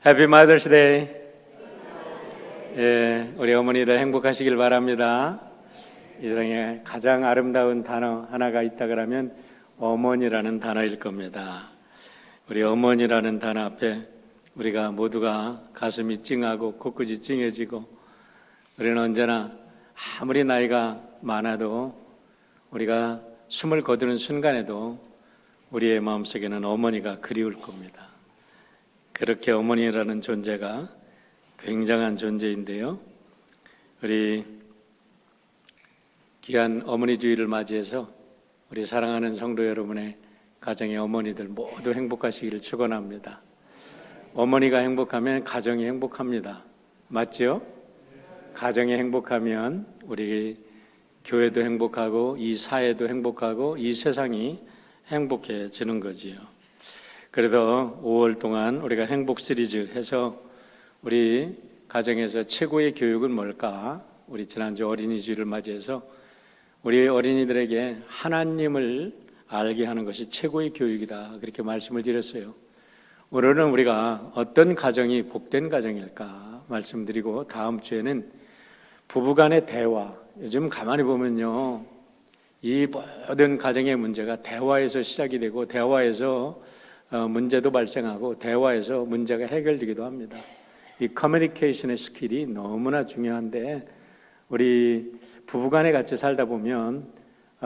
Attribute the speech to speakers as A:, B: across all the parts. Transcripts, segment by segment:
A: 해피 마더스 데이. 예, 우리 어머니들 행복하시길 바랍니다. 이 세상에 가장 아름다운 단어 하나가 있다 그러면 어머니라는 단어일 겁니다. 우리 어머니라는 단어 앞에 우리가 모두가 가슴이 찡하고 코끝이 찡해지고, 우리는 언제나 아무리 나이가 많아도 우리가 숨을 거두는 순간에도 우리의 마음속에는 어머니가 그리울 겁니다. 그렇게 어머니라는 존재가 굉장한 존재인데요, 우리 귀한 어머니 주일을 맞이해서 우리 사랑하는 성도 여러분의 가정의 어머니들 모두 행복하시기를 축원합니다. 어머니가 행복하면 가정이 행복합니다. 맞죠? 가정이 행복하면 우리 교회도 행복하고 이 사회도 행복하고 이 세상이 행복해지는 거지요. 그래도 5월 동안 우리가 행복 시리즈 해서 우리 가정에서 최고의 교육은 뭘까? 우리 지난주 어린이 주일을 맞이해서 우리 어린이들에게 하나님을 알게 하는 것이 최고의 교육이다, 그렇게 말씀을 드렸어요. 오늘은 우리가 어떤 가정이 복된 가정일까 말씀드리고, 다음 주에는 부부간의 대화. 요즘 가만히 보면요, 이 모든 가정의 문제가 대화에서 시작이 되고 대화에서 문제도 발생하고 대화에서 문제가 해결되기도 합니다. 이 커뮤니케이션의 스킬이 너무나 중요한데, 우리 부부간에 같이 살다 보면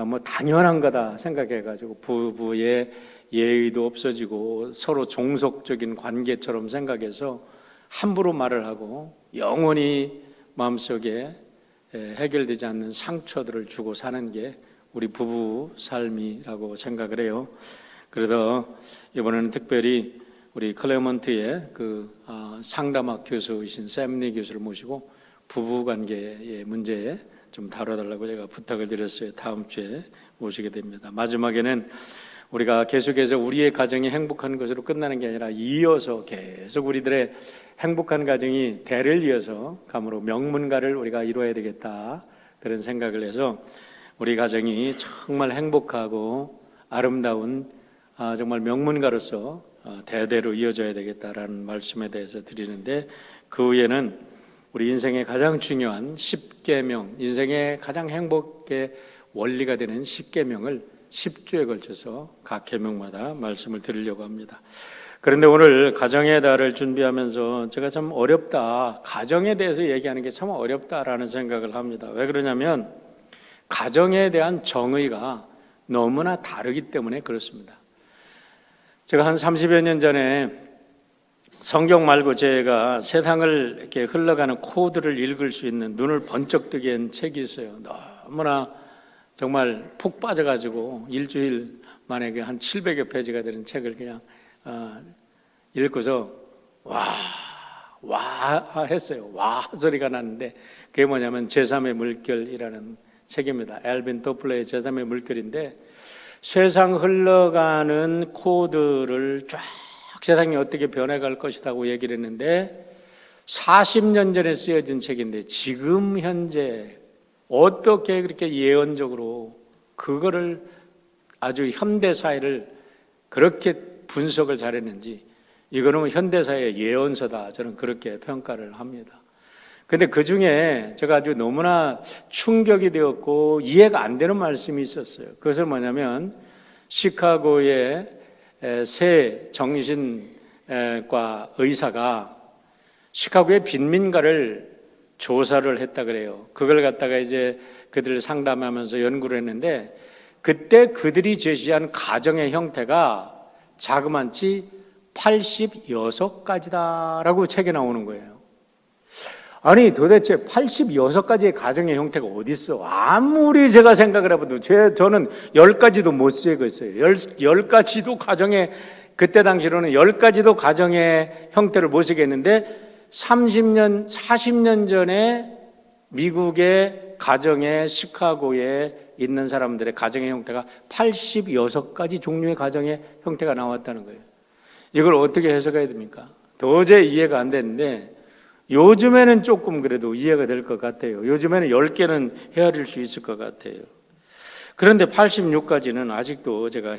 A: 뭐 당연한 거다 생각해가지고 부부의 예의도 없어지고 서로 종속적인 관계처럼 생각해서 함부로 말을 하고 영원히 마음속에 해결되지 않는 상처들을 주고 사는 게 우리 부부 삶이라고 생각을 해요. 그래서 이번에는 특별히 우리 클레먼트의 상담학 교수이신 샘니 교수를 모시고 부부관계의 문제에 좀 다뤄달라고 제가 부탁을 드렸어요. 다음 주에 모시게 됩니다. 마지막에는 우리가 계속해서 우리의 가정이 행복한 것으로 끝나는 게 아니라 이어서 계속 우리들의 행복한 가정이 대를 이어서 감으로 명문가를 우리가 이루어야 되겠다, 그런 생각을 해서 우리 가정이 정말 행복하고 아름다운 정말 명문가로서 대대로 이어져야 되겠다라는 말씀에 대해서 드리는데, 그 후에는 우리 인생의 가장 중요한 10계명, 인생의 가장 행복의 원리가 되는 10계명을 10주에 걸쳐서 각 계명마다 말씀을 드리려고 합니다. 그런데 오늘 가정의 달을 준비하면서 제가 참 어렵다, 가정에 대해서 얘기하는 게 참 어렵다라는 생각을 합니다. 왜 그러냐면 가정에 대한 정의가 너무나 다르기 때문에 그렇습니다. 제가 한 30여 년 전에 성경 말고 제가 세상을 이렇게 흘러가는 코드를 읽을 수 있는, 눈을 번쩍 뜨게 한 책이 있어요. 너무나 정말 푹 빠져가지고 일주일 만에 한 700여 페이지가 되는 책을 그냥 읽고서 와 했어요. 와 소리가 났는데, 그게 뭐냐면 제3의 물결이라는 책입니다. 엘빈 토플러의 제3의 물결인데, 세상 흘러가는 코드를 쫙 세상이 어떻게 변해갈 것이라고 얘기를 했는데, 40년 전에 쓰여진 책인데 지금 현재 어떻게 그렇게 예언적으로 그거를 아주 현대사회를 그렇게 분석을 잘했는지, 이거는 현대사회의 예언서다, 저는 그렇게 평가를 합니다. 근데 그 중에 제가 아주 너무나 충격이 되었고 이해가 안 되는 말씀이 있었어요. 그것은 뭐냐면, 시카고의 새 정신과 의사가 시카고의 빈민가를 조사를 했다 그래요. 그걸 갖다가 이제 그들을 상담하면서 연구를 했는데, 그때 그들이 제시한 가정의 형태가 자그만치 86가지다라고 책에 나오는 거예요. 아니 도대체 86가지의 가정의 형태가 어디 있어? 아무리 제가 생각을 해봐도 저는 10가지도 못 세겠어요. 10가지도 가정의, 그때 당시로는 10가지도 가정의 형태를 못 세겠는데, 30년, 40년 전에 미국의 가정의 시카고에 있는 사람들의 가정의 형태가 86가지 종류의 가정의 형태가 나왔다는 거예요. 이걸 어떻게 해석해야 됩니까? 도저히 이해가 안 되는데, 요즘에는 조금 그래도 이해가 될 것 같아요. 요즘에는 10개는 헤아릴 수 있을 것 같아요. 그런데 86가지는 아직도 제가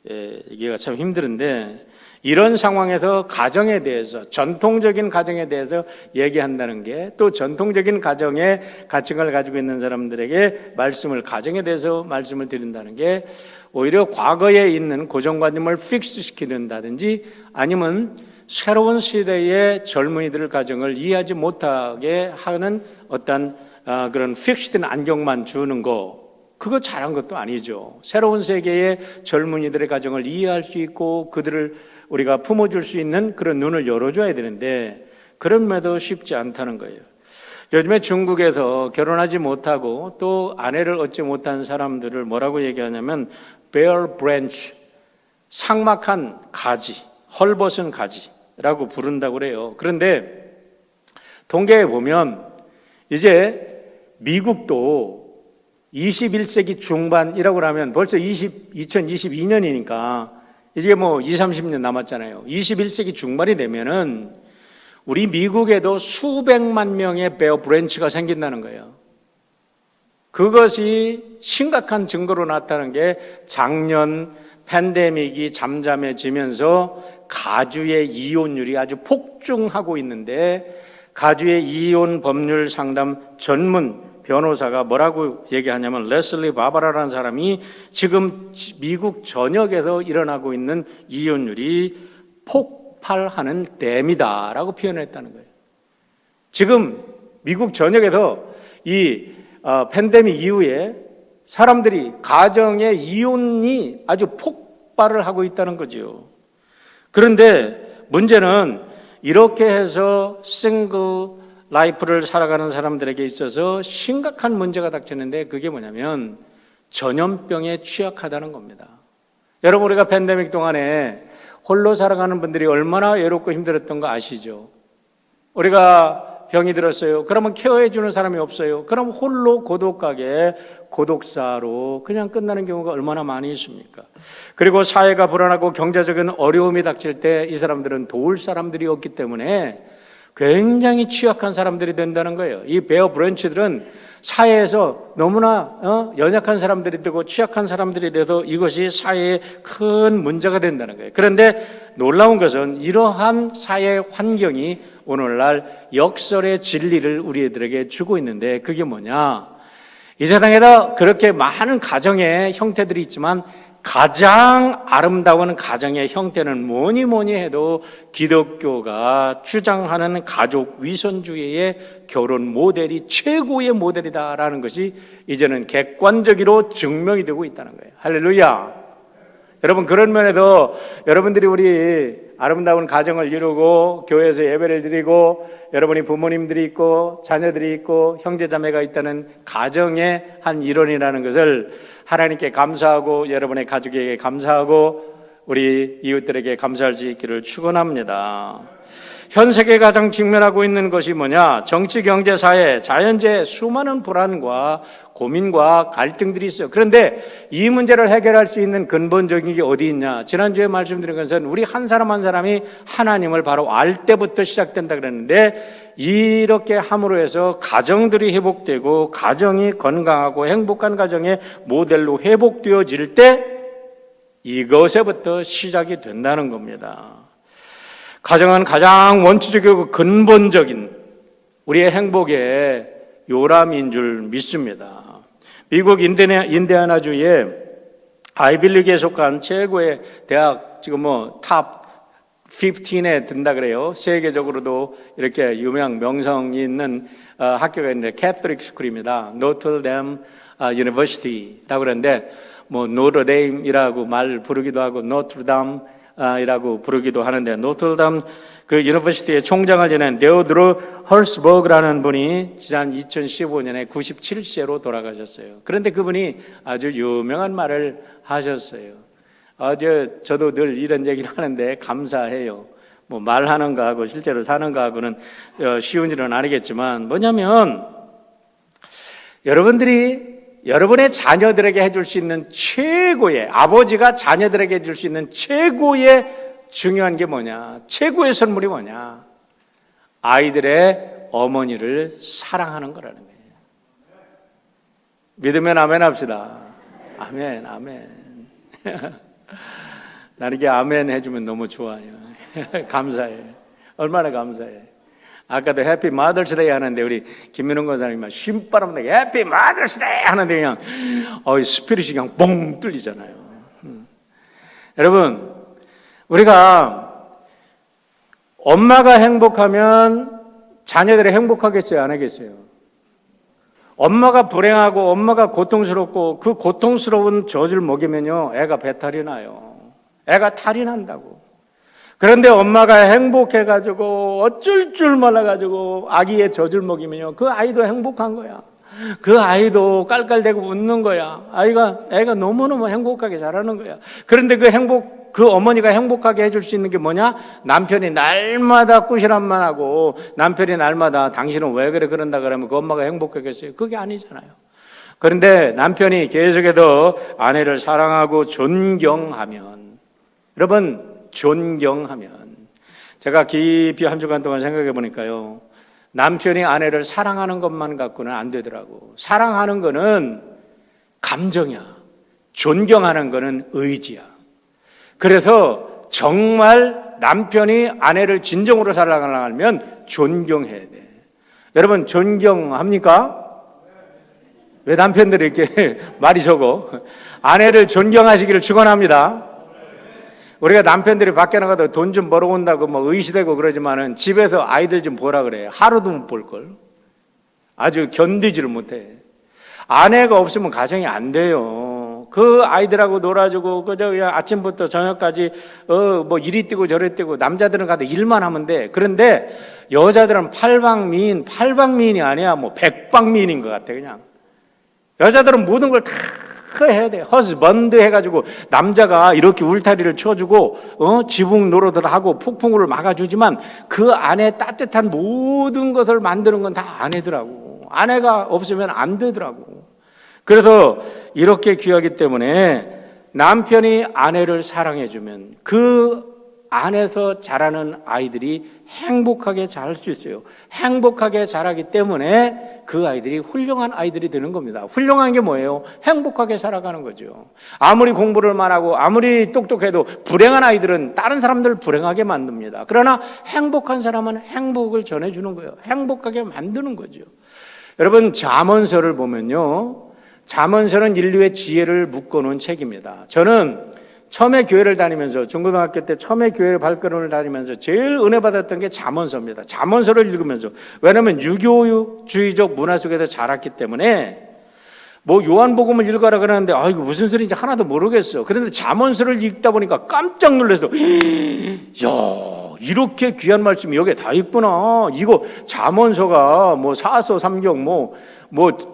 A: 이게 참 힘든데, 이런 상황에서 가정에 대해서, 전통적인 가정에 대해서 얘기한다는 게, 또 전통적인 가정의 가치관을 가지고 있는 사람들에게 가정에 대해서 말씀을 드린다는 게, 오히려 과거에 있는 고정관념을 픽스시키는다든지, 아니면 새로운 시대의 젊은이들 가정을 이해하지 못하게 하는 어떤 그런 픽스된 안경만 주는 거, 그거 잘한 것도 아니죠. 새로운 세계의 젊은이들의 가정을 이해할 수 있고 그들을 우리가 품어줄 수 있는 그런 눈을 열어줘야 되는데, 그런 면도 쉽지 않다는 거예요. 요즘에 중국에서 결혼하지 못하고 또 아내를 얻지 못한 사람들을 뭐라고 얘기하냐면 bare branch, 삭막한 가지, 헐벗은 가지라고 부른다고 그래요. 그런데 통계에 보면 이제 미국도 21세기 중반이라고 하면 벌써 2022년이니까 이제 뭐 20, 30년 남았잖아요. 21세기 중반이 되면은 우리 미국에도 수백만 명의 베어 브랜치가 생긴다는 거예요. 그것이 심각한 증거로 나타난 게 작년 팬데믹이 잠잠해지면서 가주의 이혼율이 아주 폭증하고 있는데, 가주의 이혼 법률 상담 전문 변호사가 뭐라고 얘기하냐면, 레슬리 바바라라는 사람이 지금 미국 전역에서 일어나고 있는 이혼율이 폭발하는 댐이다라고 표현했다는 거예요. 지금 미국 전역에서 이 팬데믹 이후에 사람들이 가정의 이혼이 아주 폭발을 하고 있다는 거죠. 그런데 문제는 이렇게 해서 싱글 라이프를 살아가는 사람들에게 있어서 심각한 문제가 닥치는데, 그게 뭐냐면 전염병에 취약하다는 겁니다. 여러분, 우리가 팬데믹 동안에 홀로 살아가는 분들이 얼마나 외롭고 힘들었던 거 아시죠? 우리가 병이 들었어요. 그러면 케어해 주는 사람이 없어요. 그럼 홀로 고독하게 고독사로 그냥 끝나는 경우가 얼마나 많이 있습니까? 그리고 사회가 불안하고 경제적인 어려움이 닥칠 때 이 사람들은 도울 사람들이 없기 때문에 굉장히 취약한 사람들이 된다는 거예요. 이 베어 브랜치들은 사회에서 너무나 연약한 사람들이 되고 취약한 사람들이 돼서 이것이 사회에 큰 문제가 된다는 거예요. 그런데 놀라운 것은 이러한 사회 환경이 오늘날 역설의 진리를 우리들에게 주고 있는데, 그게 뭐냐? 이 세상에다 그렇게 많은 가정의 형태들이 있지만 가장 아름다운 가정의 형태는 뭐니 해도 기독교가 주장하는 가족 위선주의의 결혼 모델이 최고의 모델이다라는 것이 이제는 객관적으로 증명이 되고 있다는 거예요. 할렐루야. 여러분, 그런 면에서 여러분들이 우리 아름다운 가정을 이루고 교회에서 예배를 드리고 여러분이 부모님들이 있고 자녀들이 있고 형제자매가 있다는 가정의 한 일원이라는 것을 하나님께 감사하고 여러분의 가족에게 감사하고 우리 이웃들에게 감사할 수 있기를 축원합니다. 현 세계 가장 직면하고 있는 것이 뭐냐? 정치, 경제, 사회, 자연재해, 수많은 불안과 고민과 갈등들이 있어요. 그런데 이 문제를 해결할 수 있는 근본적인 게 어디 있냐? 지난주에 말씀드린 것은 우리 한 사람 한 사람이 하나님을 바로 알 때부터 시작된다 그랬는데, 이렇게 함으로 해서 가정들이 회복되고 가정이 건강하고 행복한 가정의 모델로 회복되어질 때 이것에부터 시작이 된다는 겁니다. 가정은 가장 원초적이고 근본적인 우리의 행복의 요람인 줄 믿습니다. 미국 인디애나주의 아이빌리그에 속한 최고의 대학, 지금 탑 15에 든다 그래요. 세계적으로도 이렇게 유명 명성이 있는 학교가 있는데 캐톨릭 스쿨입니다. 노트르담 유니버시티라고 그러는데 노르데임이라고 말 부르기도 하고 노트르담 이라고 부르기도 하는데, 노트르담 그 유니버시티의 총장을 지낸 데오드로 헐스버그라는 분이 지난 2015년에 97세로 돌아가셨어요. 그런데 그분이 아주 유명한 말을 하셨어요. 저도 늘 이런 얘기를 하는데 감사해요. 말하는 거하고 실제로 사는 거하고는 쉬운 일은 아니겠지만, 뭐냐면 여러분의 자녀들에게 해줄 수 있는 최고의, 아버지가 자녀들에게 해줄 수 있는 최고의 중요한 게 뭐냐? 최고의 선물이 뭐냐? 아이들의 어머니를 사랑하는 거라는 거예요. 믿으면 아멘 합시다. 아멘, 아멘. 나는 이게 아멘 해주면 너무 좋아요. 감사해. 얼마나 감사해. 아까도 해피 마더스데이 하는데 우리 김민웅 권사님이 신바람에 해피 마더스데이 하는데 그냥 스피릿이 그냥 뻥 뚫리잖아요. 여러분, 우리가 엄마가 행복하면 자녀들이 행복하겠어요, 안 하겠어요? 엄마가 불행하고 엄마가 고통스럽고 그 고통스러운 젖을 먹이면요, 애가 배탈이 나요. 애가 탈이 난다고. 그런데 엄마가 행복해가지고 어쩔 줄 몰라가지고 아기의 젖을 먹이면요, 그 아이도 행복한 거야. 그 아이도 깔깔대고 웃는 거야. 애가 너무너무 행복하게 자라는 거야. 그런데 그 어머니가 행복하게 해줄 수 있는 게 뭐냐? 남편이 날마다 꾸시람만 하고 남편이 날마다 당신은 왜 그런다 그러면 그 엄마가 행복하겠어요? 그게 아니잖아요. 그런데 남편이 계속해서 아내를 사랑하고 존경하면, 여러분, 존경하면, 제가 깊이 한 주간 동안 생각해 보니까요, 남편이 아내를 사랑하는 것만 갖고는 안 되더라고. 사랑하는 거는 감정이야. 존경하는 거는 의지야. 그래서 정말 남편이 아내를 진정으로 사랑하려면 존경해야 돼. 여러분, 존경합니까? 왜 남편들이 이렇게 말이 적어? 아내를 존경하시기를 축원합니다. 우리가 남편들이 밖에 나가도 돈 좀 벌어온다고 의시되고 그러지만은 집에서 아이들 좀 보라 그래. 하루도 못 볼걸. 아주 견디지를 못해. 아내가 없으면 가정이 안 돼요. 그 아이들하고 놀아주고, 그냥 아침부터 저녁까지, 이리 뛰고 저리 뛰고, 남자들은 가도 일만 하면 돼. 그런데 여자들은 팔방미인이 아니야. 백방미인인 것 같아, 그냥. 여자들은 모든 걸 다 해야 돼. 허스번드 해가지고 남자가 이렇게 울타리를 쳐주고 지붕 노릇을 하고 폭풍우를 막아주지만 그 안에 따뜻한 모든 것을 만드는 건 다 아내더라고. 아내가 없으면 안 되더라고. 그래서 이렇게 귀하기 때문에 남편이 아내를 사랑해주면 그 안에서 자라는 아이들이 행복하게 자랄 수 있어요. 행복하게 자라기 때문에 그 아이들이 훌륭한 아이들이 되는 겁니다. 훌륭한 게 뭐예요? 행복하게 살아가는 거죠. 아무리 공부를 말하고 아무리 똑똑해도 불행한 아이들은 다른 사람들을 불행하게 만듭니다. 그러나 행복한 사람은 행복을 전해주는 거예요. 행복하게 만드는 거죠. 여러분, 잠언서를 보면요, 잠언서는 인류의 지혜를 묶어놓은 책입니다. 저는 처음에 교회를 다니면서, 중고등학교 때 처음에 교회를 발걸음을 다니면서 제일 은혜 받았던 게 잠언서입니다. 잠언서를 읽으면서. 왜냐하면 유교주의적 문화 속에서 자랐기 때문에 요한복음을 읽어라 그러는데 이거 무슨 소리인지 하나도 모르겠어. 그런데 잠언서를 읽다 보니까 깜짝 놀라서 야, 이렇게 귀한 말씀이 여기에 다 있구나. 이거 잠언서가 사서 삼경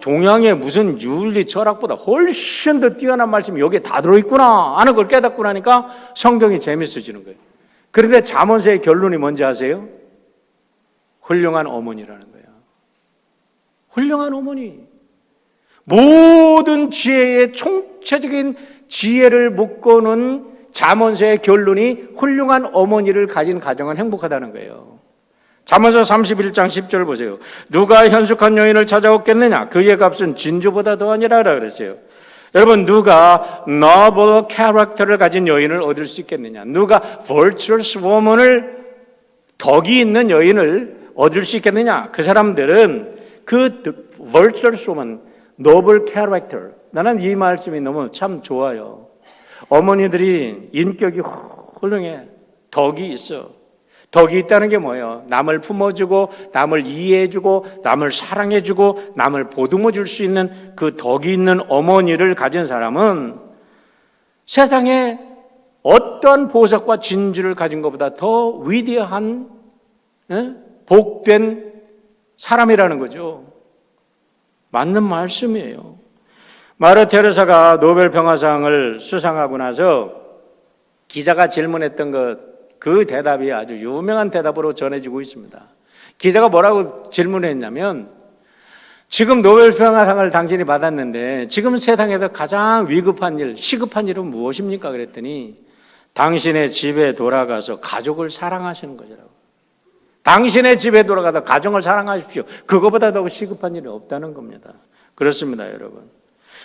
A: 동양의 무슨 윤리 철학보다 훨씬 더 뛰어난 말씀이 여기에 다 들어있구나 하는 걸 깨닫고 나니까 성경이 재밌어지는 거예요. 그런데 잠언서의 결론이 뭔지 아세요? 훌륭한 어머니라는 거예요. 훌륭한 어머니. 모든 지혜의 총체적인 지혜를 묶어놓은 잠언서의 결론이 훌륭한 어머니를 가진 가정은 행복하다는 거예요. 잠언서 31장 10절 보세요. 누가 현숙한 여인을 찾아오겠느냐? 그의 값은 진주보다 더하니라 그랬어요. 여러분, 누가 noble character를 가진 여인을 얻을 수 있겠느냐? 누가 virtuous woman을, 덕이 있는 여인을 얻을 수 있겠느냐? 그 사람들은 그 virtuous woman, noble character, 나는 이 말씀이 너무 참 좋아요. 어머니들이 인격이 훌륭해. 덕이 있어. 덕이 있다는 게 뭐예요? 남을 품어주고, 남을 이해해주고, 남을 사랑해주고, 남을 보듬어줄 수 있는 그 덕이 있는 어머니를 가진 사람은 세상에 어떠한 보석과 진주를 가진 것보다 더 위대한, 복된 사람이라는 거죠. 맞는 말씀이에요. 마르 테레사가 노벨 평화상을 수상하고 나서 기자가 질문했던 그 대답이 아주 유명한 대답으로 전해지고 있습니다. 기자가 뭐라고 질문했냐면, 지금 노벨 평화상을 당신이 받았는데 지금 세상에서 가장 위급한 일, 시급한 일은 무엇입니까? 그랬더니 당신의 집에 돌아가서 가족을 사랑하시는 거라고. 당신의 집에 돌아가서 가정을 사랑하십시오. 그거보다 더 시급한 일이 없다는 겁니다. 그렇습니다, 여러분.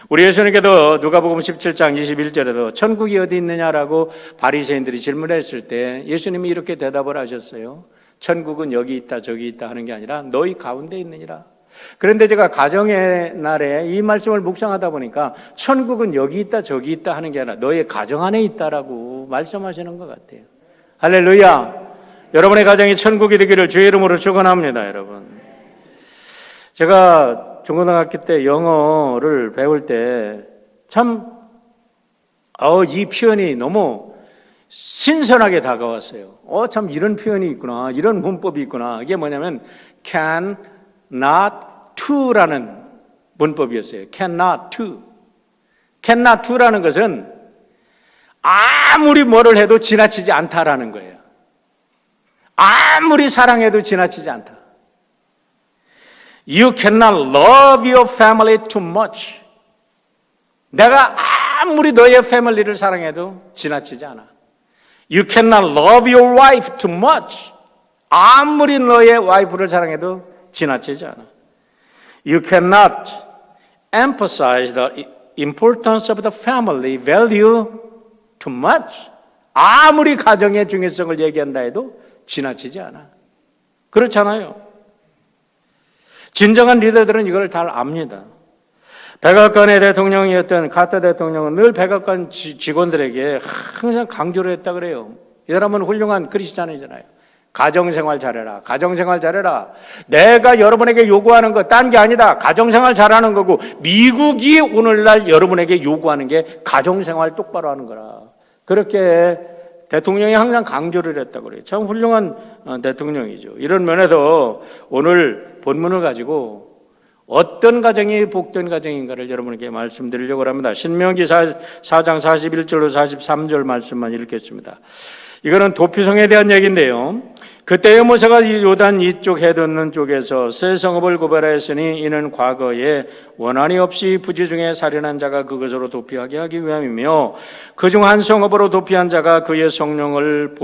A: 우리 예수님께도 누가복음 17장 21절에도 천국이 어디 있느냐라고 바리새인들이 질문했을 때 예수님이 이렇게 대답을 하셨어요. 천국은 여기 있다 저기 있다 하는 게 아니라 너희 가운데 있느니라. 그런데 제가 가정의 날에 이 말씀을 묵상하다 보니까 천국은 여기 있다 저기 있다 하는 게 아니라 너의 가정 안에 있다라고 말씀하시는 것 같아요. 할렐루야. 여러분의 가정이 천국이 되기를 주의 이름으로 축원합니다. 여러분, 제가 중고등학교 때 영어를 배울 때 참 이 표현이 너무 신선하게 다가왔어요. 참 이런 표현이 있구나, 이런 문법이 있구나. 이게 뭐냐면 can not to라는 문법이었어요. can not to. can not to라는 것은 아무리 뭐를 해도 지나치지 않다라는 거예요. 아무리 사랑해도 지나치지 않다. You cannot love your family too much. 내가 아무리 너의 패밀리를 사랑해도 지나치지 않아. You cannot love your wife too much. 아무리 너의 와이프를 사랑해도 지나치지 않아. You cannot emphasize the importance of the family value too much. 아무리 가정의 중요성을 얘기한다 해도 지나치지 않아. 그렇잖아요. 진정한 리더들은 이걸 잘 압니다. 백악관의 대통령이었던 카터 대통령은 늘 백악관 직원들에게 항상 강조를 했다 그래요. 이 사람은 훌륭한 크리스찬이잖아요. 가정생활 잘해라. 가정생활 잘해라. 내가 여러분에게 요구하는 거 딴 게 아니다. 가정생활 잘하는 거고, 미국이 오늘날 여러분에게 요구하는 게 가정생활 똑바로 하는 거라. 그렇게 대통령이 항상 강조를 했다고 그래요. 참 훌륭한 대통령이죠. 이런 면에서 오늘 본문을 가지고 어떤 가정이 복된 가정인가를 여러분에게 말씀드리려고 합니다. 신명기 4장 41절로 43절 말씀만 읽겠습니다. 이거는 도피성에 대한 얘기인데요. 그때에 모세가 요단 이쪽 해돋는 쪽에서 새 성읍을 고발하였으니 이는 과거에 원한이 없이 부지 중에 살인한 자가 그것으로 도피하게 하기 위함이며 그중 한 성읍으로 도피한 자가 그의 생명을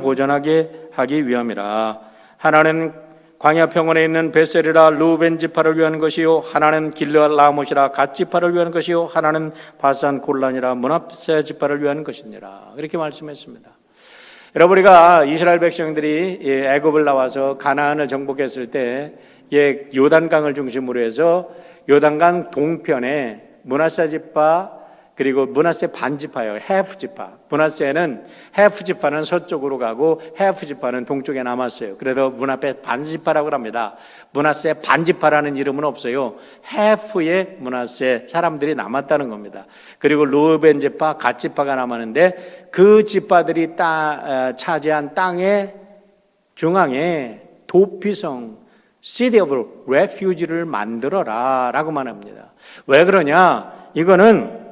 A: 보존하게 하기 위함이라. 하나는 광야 평원에 있는 베셀이라 루벤 지파를 위한 것이요 하나는 길르앗 라못이라 갓 지파를 위한 것이요 하나는 바산 골란이라 므낫세 지파를 위한 것이니라. 이렇게 말씀했습니다. 여러분, 우리가 이스라엘 백성들이 애굽을 나와서 가나안을 정복했을 때 요단강을 중심으로 해서 요단강 동편에 므낫세 지파 그리고 므낫세 반지파예요. 헤프 지파. 므낫세는 헤프 지파는 서쪽으로 가고 헤프 지파는 동쪽에 남았어요. 그래서 므낫세 반지파라고 합니다. 므낫세 반지파라는 이름은 없어요. 헤프의 므낫세 사람들이 남았다는 겁니다. 그리고 루벤 지파, 갓 지파가 남았는데 그 지파들이 차지한 땅의 중앙에 도피성 City of Refuge를 만들어라 라고 말합니다. 왜 그러냐? 이거는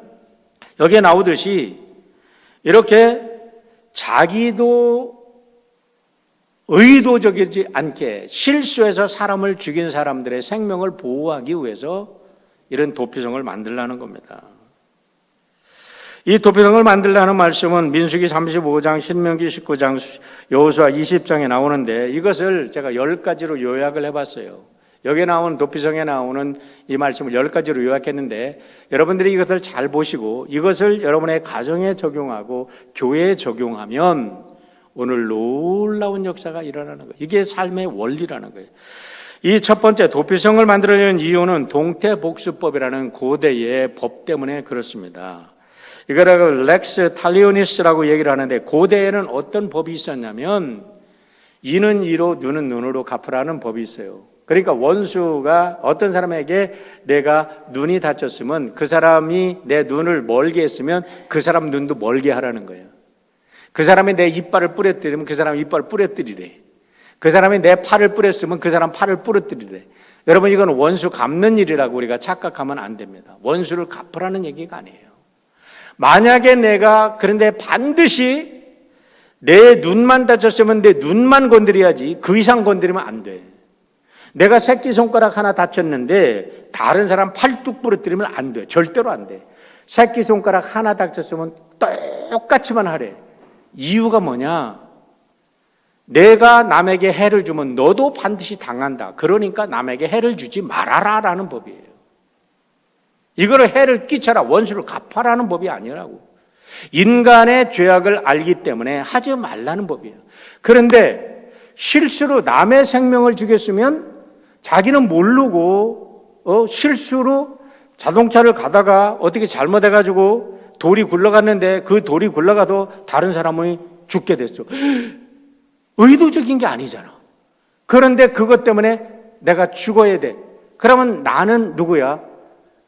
A: 여기에 나오듯이 이렇게 자기도 의도적이지 않게 실수해서 사람을 죽인 사람들의 생명을 보호하기 위해서 이런 도피성을 만들라는 겁니다. 이 도피성을 만들라는 말씀은 민수기 35장, 신명기 19장, 여호수아 20장에 나오는데 이것을 제가 10가지로 요약을 해봤어요. 여기에 나오는 도피성에 나오는 이 말씀을 10가지로 요약했는데 여러분들이 이것을 잘 보시고 이것을 여러분의 가정에 적용하고 교회에 적용하면 오늘 놀라운 역사가 일어나는 거예요. 이게 삶의 원리라는 거예요. 이 첫 번째 도피성을 만들어내는 이유는 동태복수법이라는 고대의 법 때문에 그렇습니다. 이거라고 렉스 탈리오니스라고 얘기를 하는데 고대에는 어떤 법이 있었냐면 이는 이로 눈은 눈으로 갚으라는 법이 있어요. 그러니까 원수가 어떤 사람에게 내가 눈이 다쳤으면 그 사람이 내 눈을 멀게 했으면 그 사람 눈도 멀게 하라는 거예요. 그 사람이 내 이빨을 부러뜨리면 그 사람 이빨을 부러뜨리래. 그 사람이 내 팔을 부렸으면 그 사람 팔을 부러뜨리래. 여러분, 이건 원수 갚는 일이라고 우리가 착각하면 안 됩니다. 원수를 갚으라는 얘기가 아니에요. 만약에 내가 그런데 반드시 내 눈만 다쳤으면 내 눈만 건드려야지 그 이상 건드리면 안 돼. 내가 새끼손가락 하나 다쳤는데 다른 사람 팔뚝 부러뜨리면 안 돼. 절대로 안 돼. 새끼손가락 하나 다쳤으면 똑같이만 하래. 이유가 뭐냐? 내가 남에게 해를 주면 너도 반드시 당한다. 그러니까 남에게 해를 주지 말아라 라는 법이에요.
B: 이거를 해를 끼쳐라, 원수를 갚아라는 법이 아니라고. 인간의 죄악을 알기 때문에 하지 말라는 법이에요. 그런데 실수로 남의 생명을 죽였으면 자기는 모르고 실수로 자동차를 가다가 어떻게 잘못해가지고 돌이 굴러갔는데 그 돌이 굴러가도 다른 사람이 죽게 됐어. 의도적인 게 아니잖아. 그런데 그것 때문에 내가 죽어야 돼. 그러면 나는 누구야?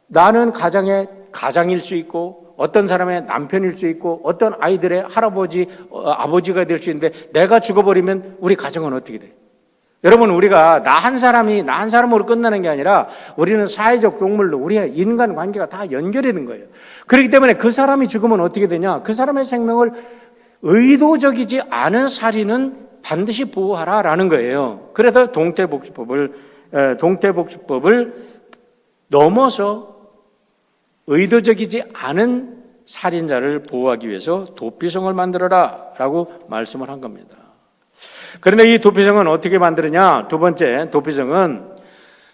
B: 나는 가장일 수 있고 어떤 사람의 남편일 수 있고 어떤 아이들의 할아버지, 아버지가 될 수 있는데 내가 죽어버리면 우리 가정은 어떻게 돼? 여러분, 우리가 나 한 사람으로 끝나는 게 아니라 우리는 사회적 동물로 우리의 인간 관계가 다 연결이 된 거예요. 그렇기 때문에 그 사람이 죽으면 어떻게 되냐? 그 사람의 생명을 의도적이지 않은 살인은 반드시 보호하라라는 거예요. 그래서 동태복지법을 넘어서 의도적이지 않은 살인자를 보호하기 위해서 도피성을 만들어라 라고 말씀을 한 겁니다. 그런데 이 도피성은 어떻게 만드느냐? 두 번째, 도피성은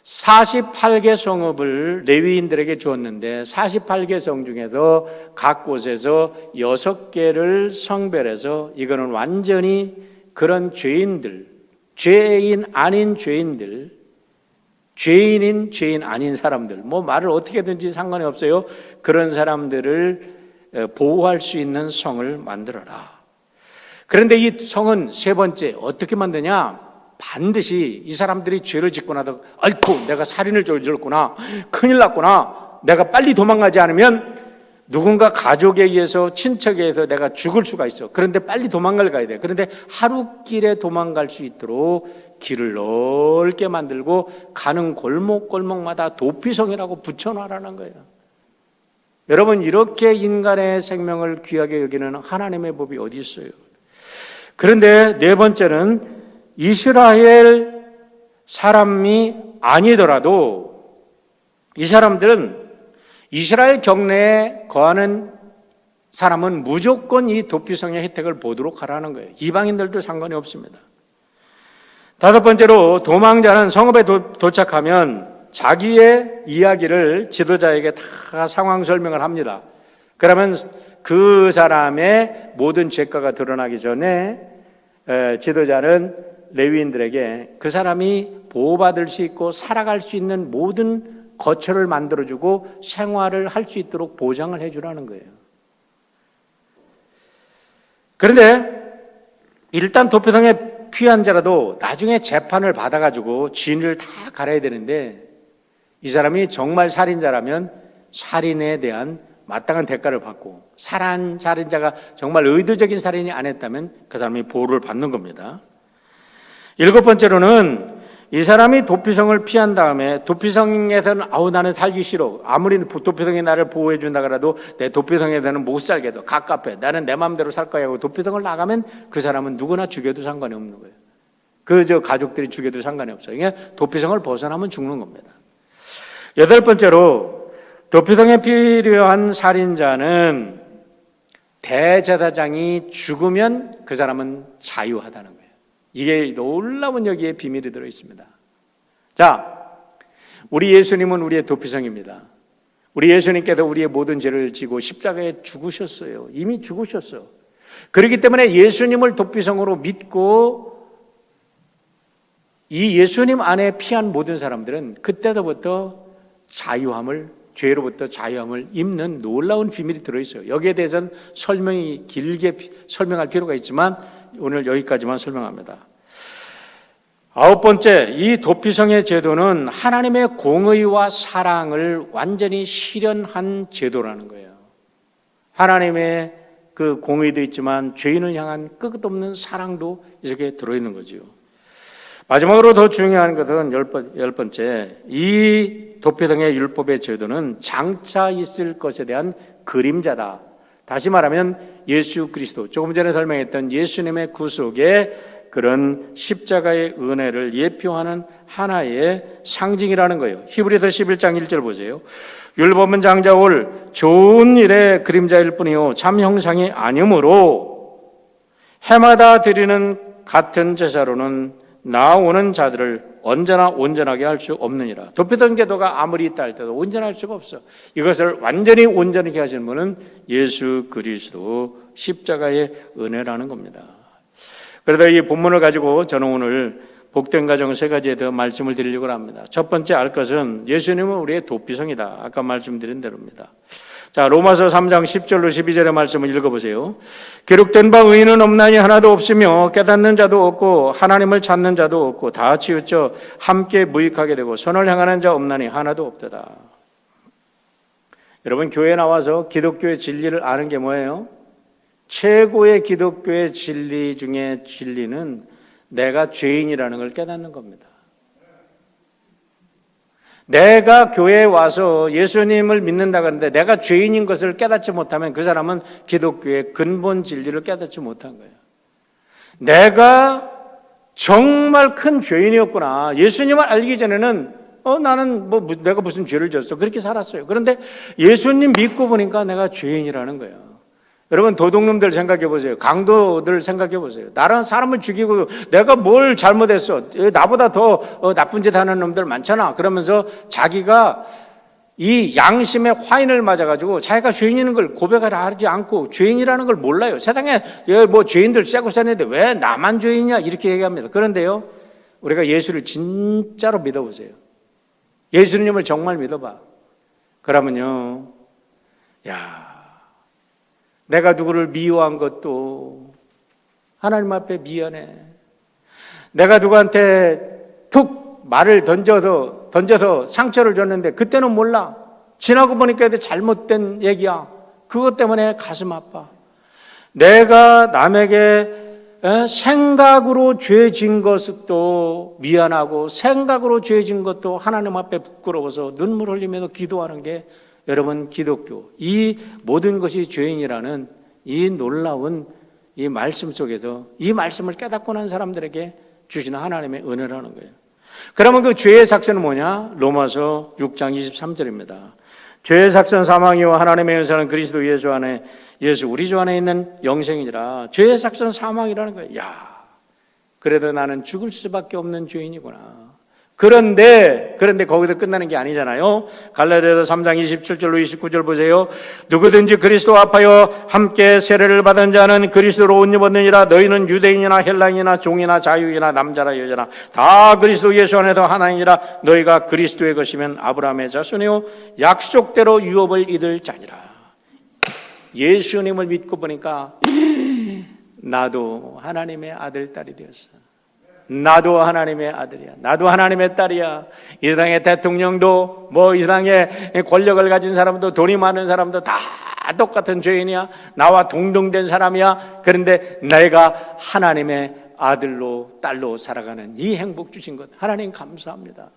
B: 48개 성읍을 레위인들에게 주었는데 48개 성 중에서 각 곳에서 6개를 성별해서 이거는 완전히 그런 죄인들, 죄인 아닌 죄인들, 죄인인 죄인 아닌 사람들, 뭐 말을 어떻게든지 상관이 없어요. 그런 사람들을 보호할 수 있는 성을 만들어라. 그런데 이 성은 세 번째 어떻게 만드냐? 반드시 이 사람들이 죄를 짓고 나서 아이고 내가 살인을 저질렀구나, 큰일 났구나, 내가 빨리 도망가지 않으면 누군가 가족에 의해서 친척에 의해서 내가 죽을 수가 있어. 그런데 빨리 도망갈 가야 돼. 그런데 하루길에 도망갈 수 있도록 길을 넓게 만들고 가는 골목골목마다 도피성이라고 붙여놔라는 거예요. 여러분, 이렇게 인간의 생명을 귀하게 여기는 하나님의 법이 어디 있어요? 그런데 네 번째는 이스라엘 사람이 아니더라도 이 사람들은 이스라엘 경내에 거하는 사람은 무조건 이 도피성의 혜택을 보도록 하라는 거예요. 이방인들도 상관이 없습니다. 다섯 번째로 도망자는 성읍에 도착하면 자기의 이야기를 지도자에게 다 상황 설명을 합니다. 그러면 그 사람의 모든 죄가가 드러나기 전에 지도자는 레위인들에게 그 사람이 보호받을 수 있고 살아갈 수 있는 모든 거처를 만들어주고 생활을 할 수 있도록 보장을 해주라는 거예요. 그런데 일단 도피성에 피한 자라도 나중에 재판을 받아가지고 진을 다 갈아야 되는데 이 사람이 정말 살인자라면 살인에 대한 마땅한 대가를 받고 살인자가 정말 의도적인 살인이 안 했다면 그 사람이 보호를 받는 겁니다. 일곱 번째로는 이 사람이 도피성을 피한 다음에 도피성에서는 나는 살기 싫어. 아무리 도피성이 나를 보호해 준다 그래도 내 도피성에서는 못 살겠어. 갑갑해. 나는 내 마음대로 살 거야 하고 도피성을 나가면 그 사람은 누구나 죽여도 상관이 없는 거예요. 가족들이 죽여도 상관이 없어요. 그러니까 도피성을 벗어나면 죽는 겁니다. 여덟 번째로 도피성에 필요한 살인자는 대제사장이 죽으면 그 사람은 자유하다는 거예요. 이게 놀라운 여기에 비밀이 들어있습니다. 자, 우리 예수님은 우리의 도피성입니다. 우리 예수님께서 우리의 모든 죄를 지고 십자가에 죽으셨어요. 이미 죽으셨어. 그렇기 때문에 예수님을 도피성으로 믿고 이 예수님 안에 피한 모든 사람들은 그때부터 죄로부터 자유함을 입는 놀라운 비밀이 들어있어요. 여기에 대해서는 길게 설명할 필요가 있지만 오늘 여기까지만 설명합니다. 아홉 번째, 이 도피성의 제도는 하나님의 공의와 사랑을 완전히 실현한 제도라는 거예요. 하나님의 그 공의도 있지만 죄인을 향한 끝없는 사랑도 이렇게 들어있는 거죠. 마지막으로 더 중요한 것은 열 번째, 이 도피성의 율법의 제도는 장차 있을 것에 대한 그림자다. 다시 말하면 예수 그리스도, 조금 전에 설명했던 예수님의 구속의 그런 십자가의 은혜를 예표하는 하나의 상징이라는 거예요. 히브리서 11장 1절 보세요. 율법은 장자올 좋은 일의 그림자일 뿐이요 참 형상이 아니므로 해마다 드리는 같은 제사로는 나오는 자들을 언제나 온전하게 할 수 없느니라. 도피성 제도가 아무리 있다 할때도 온전할 수가 없어. 이것을 완전히 온전하게 하시는 분은 예수 그리스도 십자가의 은혜라는 겁니다. 그래서 이 본문을 가지고 저는 오늘 복된 가정 세 가지에 대해 말씀을 드리려고 합니다. 첫 번째 알 것은 예수님은 우리의 도피성이다. 아까 말씀드린 대로입니다. 자, 로마서 3장 10절로 12절의 말씀을 읽어보세요. 기록된 바 의인은 없나니 하나도 없으며 깨닫는 자도 없고 하나님을 찾는 자도 없고 다 치우쳐 함께 무익하게 되고 선을 행하는 자 없나니 하나도 없도다. 여러분, 교회에 나와서 기독교의 진리를 아는 게 뭐예요? 최고의 기독교의 진리 중에 진리는 내가 죄인이라는 걸 깨닫는 겁니다. 내가 교회에 와서 예수님을 믿는다 그러는데 내가 죄인인 것을 깨닫지 못하면 그 사람은 기독교의 근본 진리를 깨닫지 못한 거예요. 내가 정말 큰 죄인이었구나. 예수님을 알기 전에는 나는 내가 무슨 죄를 졌어. 그렇게 살았어요. 그런데 예수님 믿고 보니까 내가 죄인이라는 거예요. 여러분, 도둑놈들 생각해 보세요. 강도들 생각해 보세요. 나랑 사람을 죽이고 내가 뭘 잘못했어. 나보다 더 나쁜 짓 하는 놈들 많잖아. 그러면서 자기가 이 양심의 화인을 맞아가지고 자기가 죄인인 걸 고백을 하지 않고 죄인이라는 걸 몰라요. 세상에 뭐 죄인들 쎄고 쎄는데 왜 나만 죄인이냐 이렇게 얘기합니다. 그런데요, 우리가 예수를 진짜로 믿어보세요. 예수님을 정말 믿어봐. 그러면요, 내가 누구를 미워한 것도 하나님 앞에 미안해. 내가 누구한테 툭 말을 던져서 상처를 줬는데 그때는 몰라. 지나고 보니까 잘못된 얘기야. 그것 때문에 가슴 아파. 내가 남에게 생각으로 죄진 것도 미안하고 생각으로 죄진 것도 하나님 앞에 부끄러워서 눈물 흘리면서 기도하는 게 여러분, 기독교, 이 모든 것이 죄인이라는 이 놀라운 이 말씀 속에서 이 말씀을 깨닫고 난 사람들에게 주시는 하나님의 은혜라는 거예요. 그러면 그 죄의 삭선은 뭐냐? 로마서 6장 23절입니다. 죄의 삭선 사망이요 하나님의 은사는 그리스도 예수 안에 우리 주 안에 있는 영생이니라. 죄의 삭선 사망이라는 거예요. 그래도 나는 죽을 수밖에 없는 죄인이구나. 그런데 거기서 끝나는 게 아니잖아요. 갈라디아서 3장 27절로 29절 보세요. 누구든지 그리스도 합하여 함께 세례를 받은 자는 그리스도로 옷 입었느니라. 너희는 유대인이나 헬라인이나 종이나 자유이나 남자나 여자나 다 그리스도 예수 안에서 하나이니라. 너희가 그리스도의 것이면 아브라함의 자손이요 약속대로 유업을 얻을 자니라. 예수님을 믿고 보니까 나도 하나님의 아들 딸이 되었어. 나도 하나님의 아들이야. 나도 하나님의 딸이야. 이 세상의 대통령도 이 세상의 권력을 가진 사람도 돈이 많은 사람도 다 똑같은 죄인이야. 나와 동등된 사람이야. 그런데 내가 하나님의 아들로 딸로 살아가는 이 행복 주신 것 하나님 감사합니다.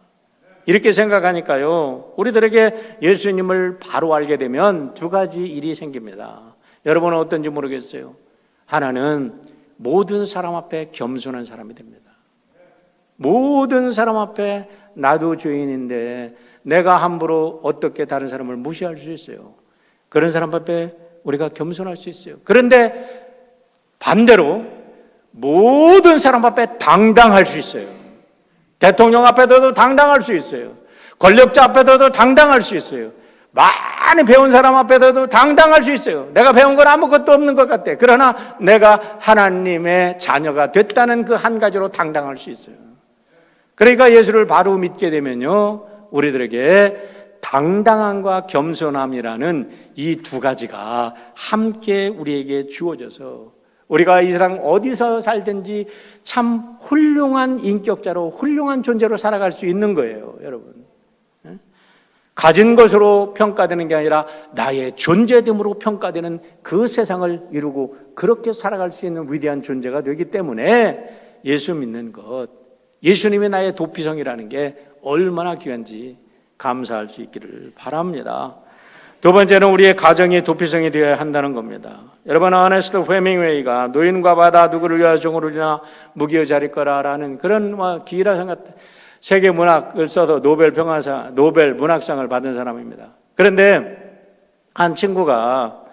B: 이렇게 생각하니까요, 우리들에게 예수님을 바로 알게 되면 두 가지 일이 생깁니다. 여러분은 어떤지 모르겠어요. 하나는 모든 사람 앞에 겸손한 사람이 됩니다. 모든 사람 앞에 나도 죄인인데 내가 함부로 어떻게 다른 사람을 무시할 수 있어요. 그런 사람 앞에 우리가 겸손할 수 있어요. 그런데 반대로 모든 사람 앞에 당당할 수 있어요. 대통령 앞에서도 당당할 수 있어요. 권력자 앞에서도 당당할 수 있어요. 많이 배운 사람 앞에서도 당당할 수 있어요. 내가 배운 건 아무것도 없는 것 같아. 그러나 내가 하나님의 자녀가 됐다는 그 한 가지로 당당할 수 있어요. 그러니까 예수를 바로 믿게 되면요, 우리들에게 당당함과 겸손함이라는 이 두 가지가 함께 우리에게 주어져서 우리가 이 세상 어디서 살든지 참 훌륭한 인격자로 훌륭한 존재로 살아갈 수 있는 거예요, 여러분. 가진 것으로 평가되는 게 아니라 나의 존재됨으로 평가되는 그 세상을 이루고 그렇게 살아갈 수 있는 위대한 존재가 되기 때문에 예수 믿는 것, 예수님이 나의 도피성이라는 게 얼마나 귀한지 감사할 수 있기를 바랍니다. 두 번째는 우리의 가정이 도피성이 되어야 한다는 겁니다. 여러분, 어네스트 헤밍웨이가 노인과 바다 누구를 위하여 종으로 이나 무기여 자릴 거라라는 그런 기이라 생각, 세계 문학을 써서 노벨 문학상을 받은 사람입니다. 그런데 한 친구가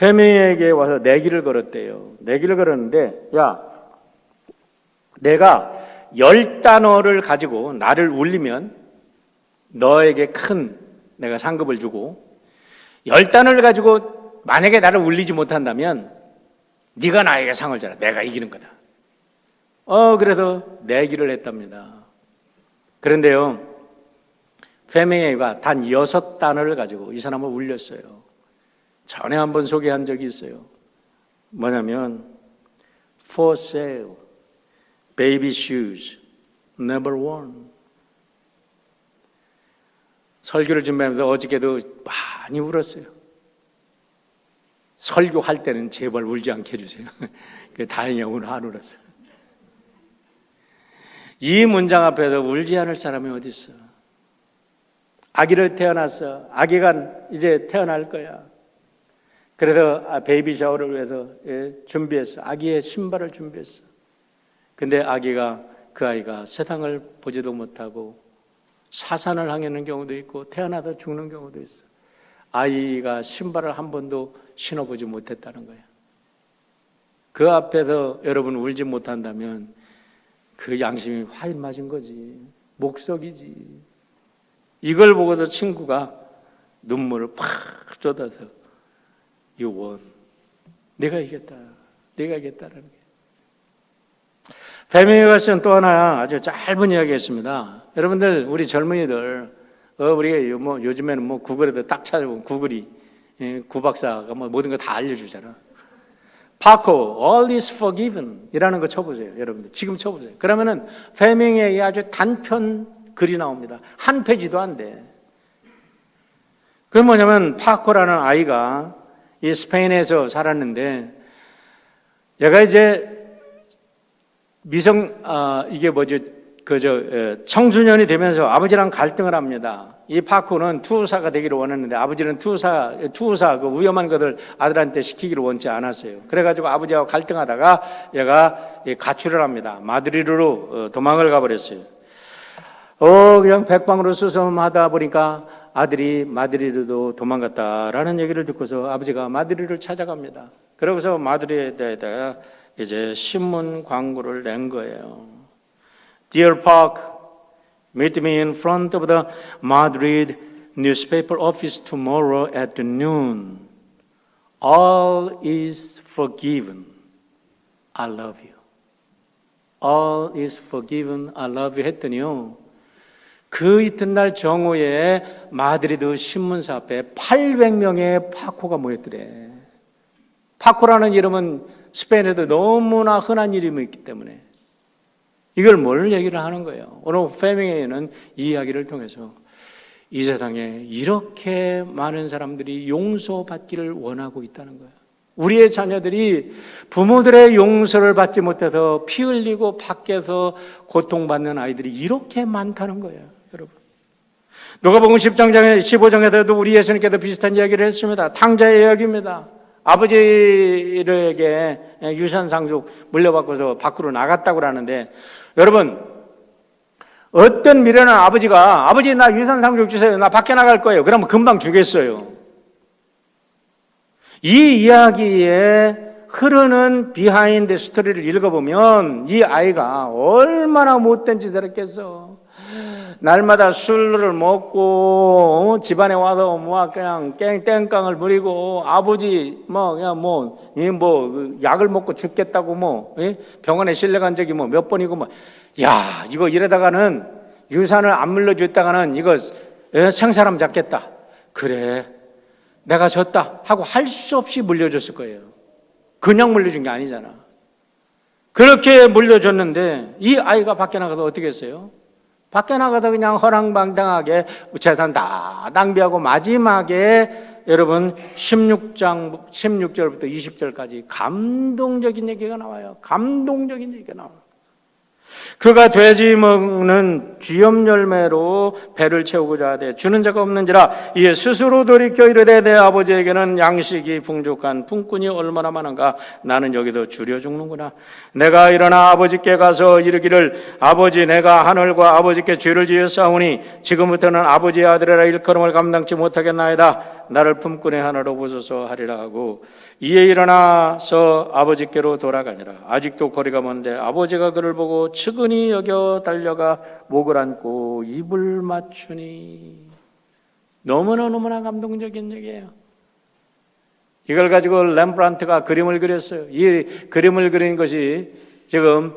B: 헤밍웨이에게 와서 내기를 걸었대요. 내기를 걸었는데, 야, 내가 10단어를 가지고 나를 울리면 너에게 큰 내가 상급을 주고 10단어를 가지고 만약에 나를 울리지 못한다면 네가 나에게 상을 줘라. 내가 이기는 거다. 그래서 내기를 했답니다. 그런데요, 페밍웨이가 단 6단어를 가지고 이 사람을 울렸어요. 전에 한번 소개한 적이 있어요. 뭐냐면 For sale, baby shoes, number one. 설교를 준비하면서 어저께도 많이 울었어요. 설교할 때는 제발 울지 않게 해주세요. 다행히 오늘 안 울었어요. 이 문장 앞에서 울지 않을 사람이 어디 있어? 아기를 태어났어. 아기가 이제 태어날 거야. 그래서 베이비 샤워를 위해서 준비했어. 아기의 신발을 준비했어. 근데 그 아이가 세상을 보지도 못하고 사산을 항해하는 경우도 있고 태어나다 죽는 경우도 있어. 아이가 신발을 한 번도 신어보지 못했다는 거야. 그 앞에서 여러분 울지 못한다면 그 양심이 화인 맞은 거지. 목석이지. 이걸 보고도 친구가 눈물을 팍 쏟아서 You won. 내가 이겼다. 내가 이겼다라는 게. 페밍웨이가 쓴 또 하나 아주 짧은 이야기였습니다. 여러분들, 우리 젊은이들, 우리가 요즘에는 구글에도 딱 찾아보면 구글이, 구박사가 모든 거 다 알려주잖아. 파코, all is forgiven 이라는 거 쳐보세요. 여러분들, 지금 쳐보세요. 그러면은 페밍웨이의 아주 단편 글이 나옵니다. 한 페이지도 안 돼. 그건 뭐냐면, 파코라는 아이가 이 스페인에서 살았는데, 얘가 이제 청소년이 되면서 아버지랑 갈등을 합니다. 이 파코는 투우사가 되기를 원했는데 아버지는 투우사 그 위험한 것을 아들한테 시키기를 원치 않았어요. 그래가지고 아버지하고 갈등하다가 얘가 가출을 합니다. 마드리드로 도망을 가버렸어요. 그냥 백방으로 수섬하다 보니까 아들이 마드리드로 도망갔다라는 얘기를 듣고서 아버지가 마드리드를 찾아갑니다. 그러고서 마드리드에다가 이제 신문 광고를 낸 거예요. Dear Park, meet me in front of the Madrid newspaper office tomorrow at noon. All is forgiven. I love you. All is forgiven. I love you 했더니요. 그 이튿날 정오에 마드리드 신문사 앞에 800명의 파코가 모였더래. 파코라는 이름은 스페인에도 너무나 흔한 이름이기 때문에 이걸 뭘 얘기를 하는 거예요. 오늘 페밍웨이는 이 이야기를 통해서 이 세상에 이렇게 많은 사람들이 용서받기를 원하고 있다는 거예요. 우리의 자녀들이 부모들의 용서를 받지 못해서 피 흘리고 밖에서 고통받는 아이들이 이렇게 많다는 거예요, 여러분. 누가복음 10장 15장에도 우리 예수님께서 비슷한 이야기를 했습니다. 탕자의 이야기입니다. 아버지에게 유산 상속 물려받고서 밖으로 나갔다고 하는데, 여러분, 어떤 미련한 아버지가 아버지 나 유산 상속 주세요. 나 밖에 나갈 거예요. 그러면 금방 주겠어요. 이 이야기에 흐르는 비하인드 스토리를 읽어보면 이 아이가 얼마나 못된 짓을 했겠어. 날마다 술을 먹고 집안에 와서 그냥 땡깡을 부리고 아버지 약을 먹고 죽겠다고 병원에 실려간 적이 몇 번이고 야 이거 이러다가는 유산을 안 물려줬다가는 이거 생사람 잡겠다. 그래 내가 졌다 하고 할 수 없이 물려줬을 거예요. 그냥 물려준 게 아니잖아. 그렇게 물려줬는데 이 아이가 밖에 나가서 어떻게 했어요? 밖에 나가다 그냥 허랑방탕하게 재산 다 낭비하고 마지막에 여러분 16절부터 20절까지 감동적인 얘기가 나와요. 감동적인 얘기가 나와요. 그가 돼지 먹는 쥐염 열매로 배를 채우고자 하되 주는 자가 없는지라 이에 스스로 돌이켜 이르되 내 아버지에게는 양식이 풍족한 품꾼이 얼마나 많은가. 나는 여기도 줄여 죽는구나. 내가 일어나 아버지께 가서 이르기를 아버지 내가 하늘과 아버지께 죄를 지었사오니 지금부터는 아버지의 아들이라 일컬음을 감당치 못하겠나이다. 나를 품꾼의 하나로 보소서 하리라 하고 이에 일어나서 아버지께로 돌아가니라. 아직도 거리가 먼데 아버지가 그를 보고 측은히 여겨 달려가 목을 안고 입을 맞추니. 너무나 감동적인 얘기예요. 이걸 가지고 렘브란트가 그림을 그렸어요. 이 그림을 그린 것이 지금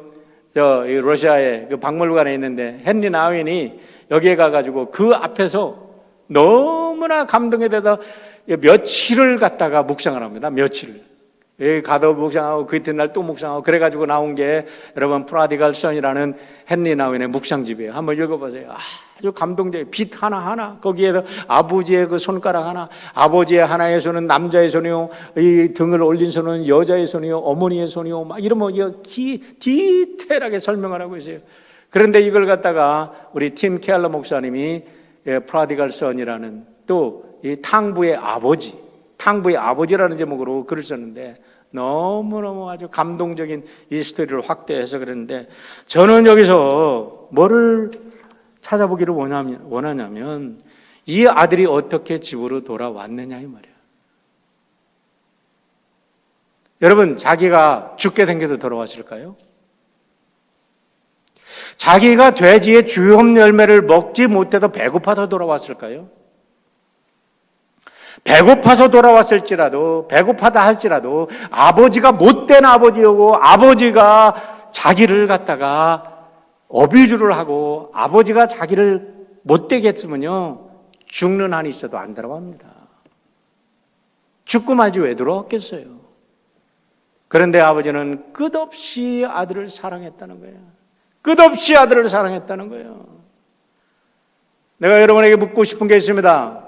B: 이 러시아의 그 박물관에 있는데, 헨리 나윈이 여기에 가가지고 그 앞에서 너무나 감동에 대해서 며칠을 갖다가 묵상을 합니다. 며칠을. 여기 가도 묵상하고 그 이튿날 또 묵상하고 그래가지고 나온 게 여러분 프라디갈 선이라는 헨리 나윈의 묵상집이에요. 한번 읽어보세요. 아주 감동적인 빛 하나하나, 거기에서 아버지의 그 손가락 하나, 아버지의 하나의 손은 남자의 손이요, 이 등을 올린 손은 여자의 손이요, 어머니의 손이요, 막 이러면 디테일하게 설명을 하고 있어요. 그런데 이걸 갖다가 우리 팀 켈러 목사님이 프라디갈 선이라는 또 이 탕부의 아버지라는 제목으로 글을 썼는데, 너무너무 아주 감동적인 이 스토리를 확대해서 그랬는데, 저는 여기서 뭐를 찾아보기를 원하냐면 이 아들이 어떻게 집으로 돌아왔느냐 이 말이에요. 여러분, 자기가 죽게 생겨서 돌아왔을까요? 자기가 돼지의 주염 열매를 먹지 못해서 배고파서 돌아왔을까요? 배고파서 돌아왔을지라도, 배고파다 할지라도 아버지가 못된 아버지이고 아버지가 자기를 갖다가 어뷰즈를 하고 아버지가 자기를 못되게 했으면요, 죽는 한이 있어도 안 돌아갑니다. 죽고 말지 왜 돌아왔겠어요? 그런데 아버지는 끝없이 아들을 사랑했다는 거예요. 끝없이 아들을 사랑했다는 거예요. 내가 여러분에게 묻고 싶은 게 있습니다.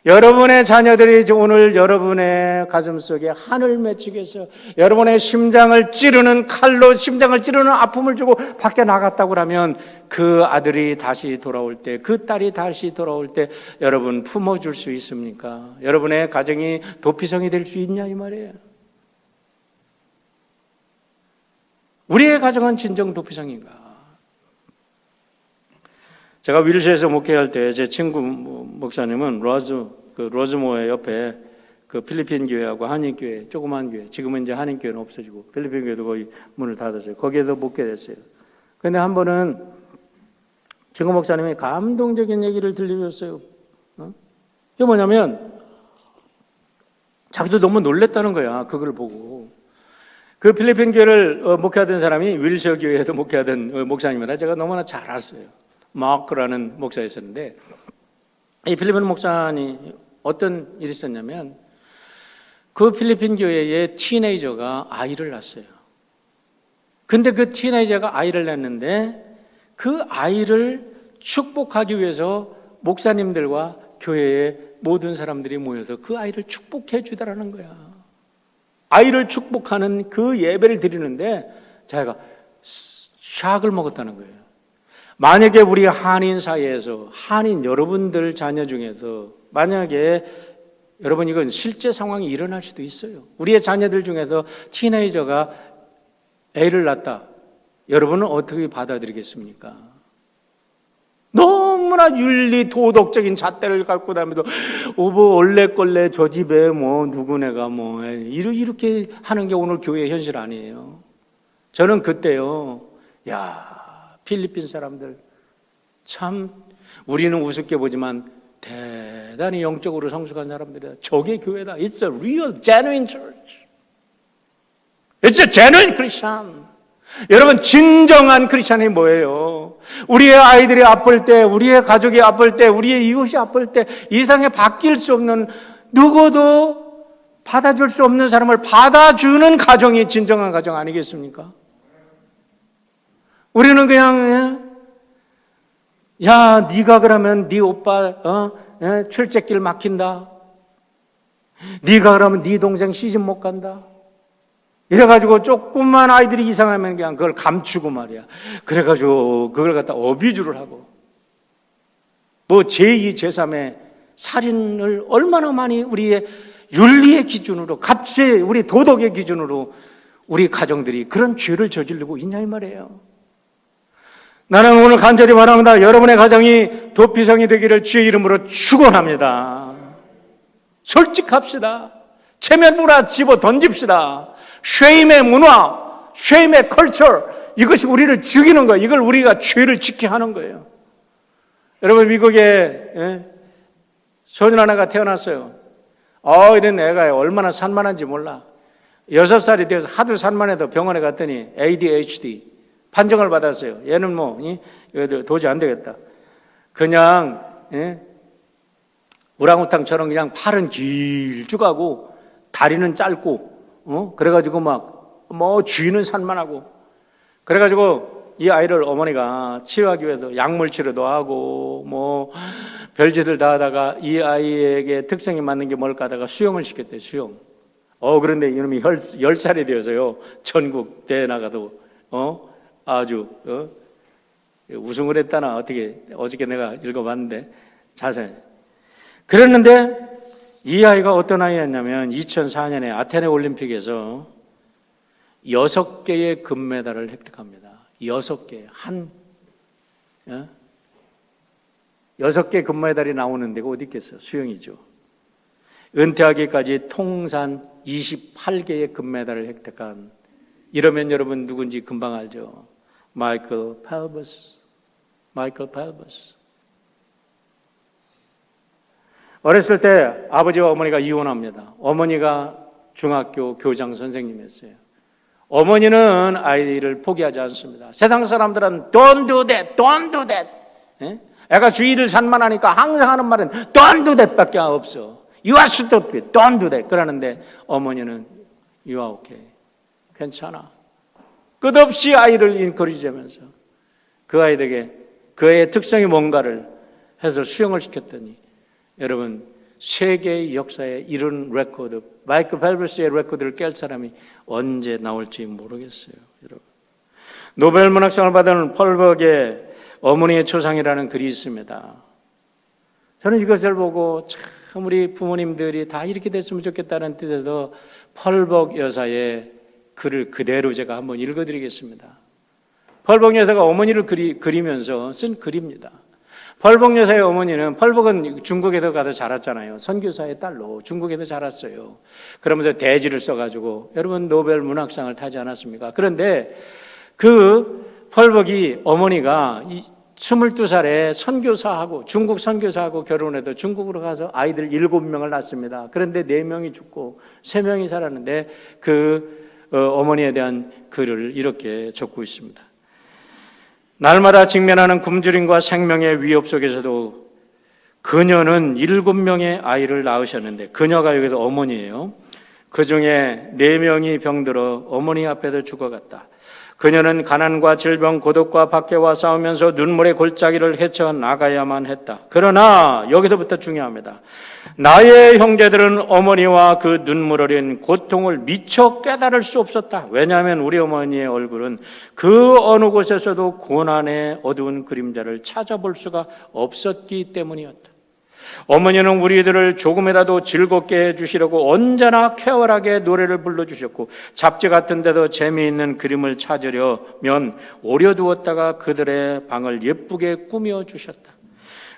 B: 여러분의 자녀들이 오늘 여러분의 가슴속에 한을 맺히겠어요. 여러분의 심장을 찌르는 칼로 심장을 찌르는 아픔을 주고 밖에 나갔다고 하면 그 아들이 다시 돌아올 때, 그 딸이 다시 돌아올 때 여러분 품어줄 수 있습니까? 여러분의 가정이 도피성이 될 수 있냐 이 말이에요. 우리의 가정은 진정 도피성인가? 제가 윌시에서 목회할 때 제 친구 목사님은 로즈모어 옆에 그 필리핀 교회하고 한인 교회, 조그만 교회, 지금은 이제 한인 교회는 없어지고 필리핀 교회도 거의 문을 닫았어요. 거기에서 목회됐어요. 그런데 한 번은 친구 목사님이 감동적인 얘기를 들려줬어요. 그게 뭐냐면 자기도 너무 놀랬다는 거야. 그걸 보고. 그 필리핀 교회를 목회하던 사람이 윌시어 교회에도 목회하던 목사님이라 제가 너무나 잘 알았어요. 마크라는 목사였었는데, 이 필리핀 목사님 어떤 일이 있었냐면 그 필리핀 교회에 티네이저가 아이를 낳았어요. 근데 그 티네이저가 아이를 낳았는데 그 아이를 축복하기 위해서 목사님들과 교회의 모든 사람들이 모여서 그 아이를 축복해 주다라는 거야. 아이를 축복하는 그 예배를 드리는데 자기가 샥을 먹었다는 거예요. 만약에 우리 한인 사회에서, 한인 여러분들 자녀 중에서 만약에 여러분 이건 실제 상황이 일어날 수도 있어요. 우리의 자녀들 중에서 티네이저가 애를 낳았다. 여러분은 어떻게 받아들이겠습니까? 너무나 윤리 도덕적인 잣대를 갖고 다니면서 얼레꼴레 저 집에 뭐 누구네가 뭐 이렇게 하는 게 오늘 교회의 현실 아니에요. 저는 그때요, 필리핀 사람들 참 우리는 우습게 보지만 대단히 영적으로 성숙한 사람들이다. 저게 교회다. It's a real, genuine church. It's a genuine Christian. 여러분, 진정한 크리스찬이 뭐예요? 우리의 아이들이 아플 때, 우리의 가족이 아플 때, 우리의 이웃이 아플 때 이 세상에 바뀔 수 없는, 누구도 받아줄 수 없는 사람을 받아주는 가정이 진정한 가정 아니겠습니까? 우리는 그냥 네가 그러면 네 오빠 출첵길 막힌다. 네가 그러면 네 동생 시집 못 간다. 이래가지고 조금만 아이들이 이상하면 그냥 그걸 감추고 말이야. 그래가지고 그걸 갖다 어뷰즈를 하고 뭐 제2, 제3의 살인을 얼마나 많이 우리의 윤리의 기준으로, 가치, 우리 도덕의 기준으로 우리 가정들이 그런 죄를 저지르고 있냐 이 말이에요. 나는 오늘 간절히 바랍니다. 여러분의 가정이 도피성이 되기를 주의 이름으로 축원합니다. 솔직합시다. 체면 문화 집어 던집시다. 쉐임의 문화, 쉐임의 컬처, 이것이 우리를 죽이는 거예요. 이걸 우리가 죄를 짓게 하는 거예요. 여러분, 미국에 소년 하나가 태어났어요. 이런 애가 얼마나 산만한지 몰라. 6살이 되어서 하도 산만해도 병원에 갔더니 ADHD 판정을 받았어요. 얘는 도저히 안 되겠다. 그냥 우랑우탕처럼 그냥 팔은 길쭉하고 다리는 짧고 그래가지고 쥐는 산만하고, 그래가지고 이 아이를 어머니가 치료하기 위해서 약물 치료도 하고 별짓을 다 하다가 이 아이에게 특성이 맞는 게 뭘까 하다가 수영을 시켰대요. 수영. 그런데 이놈이 10살이 되어서요, 전국 대회 나가도 아주 우승을 했다나, 어저께 내가 읽어봤는데 자세히. 그랬는데 이 아이가 어떤 아이였냐면 2004년에 아테네 올림픽에서 6개의 금메달을 획득합니다. 6개. 6개 금메달이 나오는 데가 어디 있겠어요? 수영이죠. 은퇴하기까지 통산 28개의 금메달을 획득한, 이러면 여러분 누군지 금방 알죠? 마이클 펠버스. 어렸을 때 아버지와 어머니가 이혼합니다. 어머니가 중학교 교장 선생님이었어요. 어머니는 아이를 포기하지 않습니다. 세상 사람들은 don't do that, don't do that. 애가 주의를 산만하니까 항상 하는 말은 don't do that 밖에 없어. You are stupid, don't do that. 그러는데 어머니는 you are okay. 괜찮아. 끝없이 아이를 인커리지하면서 그 아이에게 그의 특성이 뭔가를 해서 수영을 시켰더니, 여러분, 세계의 역사에 이런 레코드, 마이클 펠버스의 레코드를 깰 사람이 언제 나올지 모르겠어요. 여러분, 노벨 문학상을 받은 펄벅의 어머니의 초상이라는 글이 있습니다. 저는 이것을 보고 참 우리 부모님들이 다 이렇게 됐으면 좋겠다는 뜻에서 펄벅 여사의 글을 그대로 제가 한번 읽어드리겠습니다. 펄벅 여사가 어머니를 그리면서 쓴 글입니다. 펄벅 여사의 어머니는, 펄벅은 중국에도 가서 자랐잖아요. 선교사의 딸로 중국에도 자랐어요. 그러면서 대지를 써가지고 여러분 노벨 문학상을 타지 않았습니까? 그런데 그 펄벅이 어머니가 22살에 선교사하고, 중국 선교사하고 결혼해서 중국으로 가서 아이들 7명을 낳습니다. 그런데 4명이 죽고 3명이 살았는데 어머니에 대한 글을 이렇게 적고 있습니다. 날마다 직면하는 굶주림과 생명의 위협 속에서도 그녀는 7명의 아이를 낳으셨는데, 그녀가 여기서 어머니예요. 그 중에 4명이 병들어 어머니 앞에서 죽어갔다. 그녀는 가난과 질병, 고독과 박해와 싸우면서 눈물의 골짜기를 헤쳐나가야만 했다. 그러나 여기서부터 중요합니다. 나의 형제들은 어머니와 그 눈물 어린 고통을 미처 깨달을 수 없었다. 왜냐하면 우리 어머니의 얼굴은 그 어느 곳에서도 고난의 어두운 그림자를 찾아볼 수가 없었기 때문이었다. 어머니는 우리들을 조금이라도 즐겁게 해주시려고 언제나 쾌활하게 노래를 불러주셨고, 잡지 같은 데도 재미있는 그림을 찾으려면 오려두었다가 그들의 방을 예쁘게 꾸며주셨다.